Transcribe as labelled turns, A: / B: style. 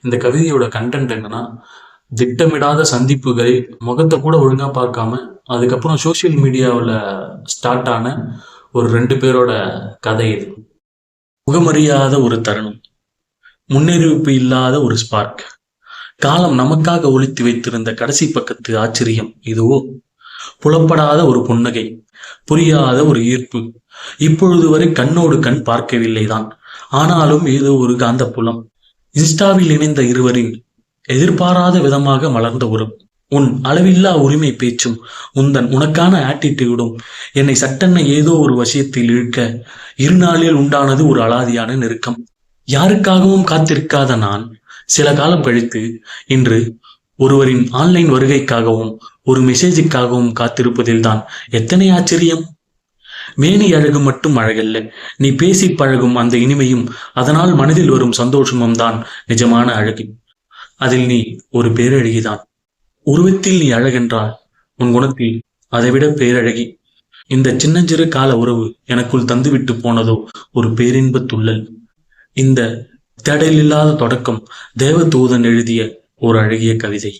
A: இந்த கவிதையோட கண்டென்ட் என்னன்னா, திட்டமிடாத சந்திப்புகளை முகத்தை கூட ஒழுங்கா பார்க்காம அதுக்கப்புறம் சோசியல் மீடியாவில் ஸ்டார்ட் ஆன ஒரு 2 பேரோட கதை இது. முகமறியாத ஒரு தருணம், முன்னறிவிப்பு இல்லாத ஒரு ஸ்பார்க், காலம் நமக்காக ஒளித்து வைத்திருந்த கடைசி பக்கத்து ஆச்சரியம் இதுவோ, புலப்படாத ஒரு புன்னகை, புரியாத ஒரு ஈர்ப்பு, இப்பொழுது வரை கண்ணோடு கண் பார்க்கவில்லைதான், ஆனாலும் ஏதோ ஒரு காந்த புலம். இன்ஸ்டாவில் இணைந்த இருவரின் எதிர்பாராத விதமாக மலர்ந்த உறவு. உன் அளவில்லா உரிமை பேச்சும் உனக்கான ஆட்டிடியூடும் என்னை சட்டென்ன ஏதோ ஒரு விஷயத்தில் இழுக்க, இருநாளில் உண்டானது ஒரு அலாதியான நெருக்கம். யாருக்காகவும் காத்திருக்காத நான் சில காலம் கழித்து இன்று ஒருவரின் ஆன்லைன் வருகைக்காகவும் ஒரு மெசேஜுக்காகவும் காத்திருப்பதில் தான் எத்தனை ஆச்சரியம். மேனி அழகு மட்டும் அழகல்ல, நீ பேசி பழகும் அந்த இனிமையும் அதனால் மனதில் வரும் சந்தோஷமும் தான் நிஜமான அழகு. அதில் நீ ஒரு பேரழகிதான். உருவத்தில் நீ அழகென்றால் உன் குணத்தில் அதைவிட பேரழகி. இந்த சின்னஞ்சிறு கால உறவு எனக்குள் தந்துவிட்டு போனதோ ஒரு பேரின்பத் துள்ளல். இந்த தேடலில்லாத தொடக்கம் தேவதூதன் எழுதிய ஒரு அழகிய கவிதை.